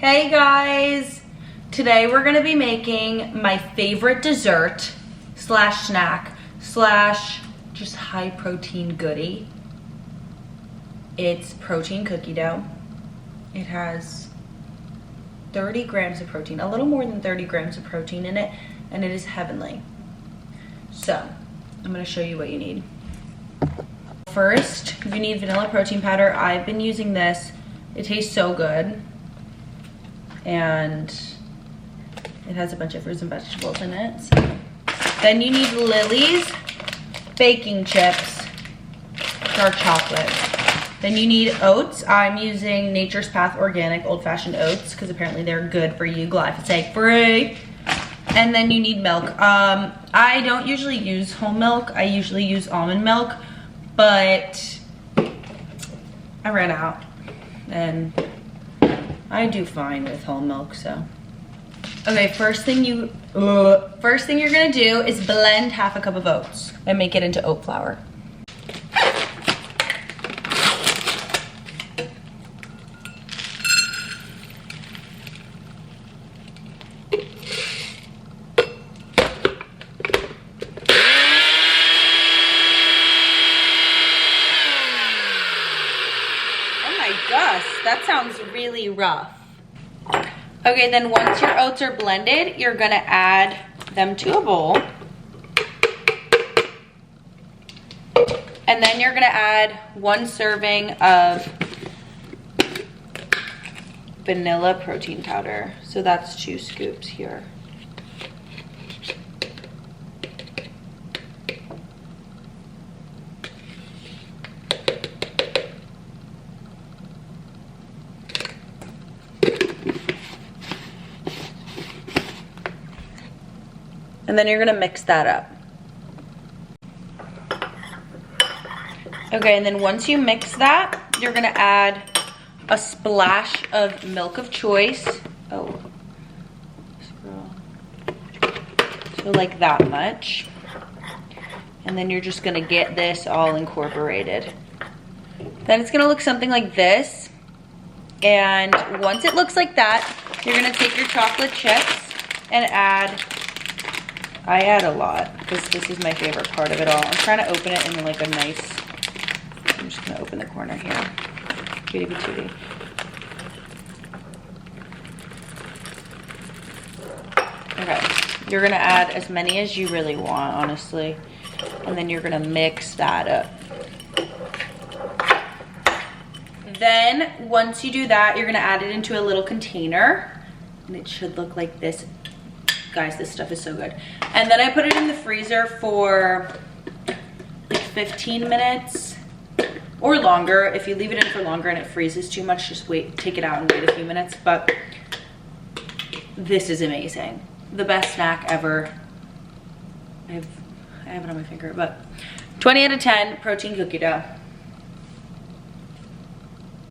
Hey guys! Today we're gonna be making my favorite dessert slash snack slash just high protein goodie. It's protein cookie dough. It has 30 grams of protein, a little more than 30 grams of protein in it, and it is heavenly. So, I'm gonna show you what you need. First, you need vanilla protein powder. I've been using this. It tastes so good. And it has a bunch of fruits and vegetables in it. So. Then you need Lily's baking chips, dark chocolate. Then you need oats. I'm using Nature's Path organic old-fashioned oats because apparently they're good for you, glyphosate free. And then you need milk. I don't usually use whole milk. I usually use almond milk, but I ran out and I do fine with whole milk, so. Okay, first thing you're gonna do is blend half a cup of oats and make it into oat flour. Gosh, that sounds really rough. Okay, then once your oats are blended, you're gonna add them to a bowl. And then you're gonna add 1 serving of vanilla protein powder. So that's 2 scoops here. And then you're gonna mix that up. Okay, and then once you mix that, you're gonna add a splash of milk of choice. Oh, so like that much. And then you're just gonna get this all incorporated. Then it's gonna look something like this. And once it looks like that, you're gonna take your chocolate chips and I add a lot because this is my favorite part of it all. I'm trying to open it in like a nice, I'm just gonna open the corner here. Cutie patootie. Okay, you're gonna add as many as you really want, honestly. And then you're gonna mix that up. Then once you do that, you're gonna add it into a little container. And it should look like this. Guys, this stuff is so good. And then I put it in the freezer for like 15 minutes or longer. If you leave it in for longer and it freezes too much, just take it out and wait a few minutes. But this is amazing. The best snack ever. I have it on my finger, but 20 out of 10 protein cookie dough.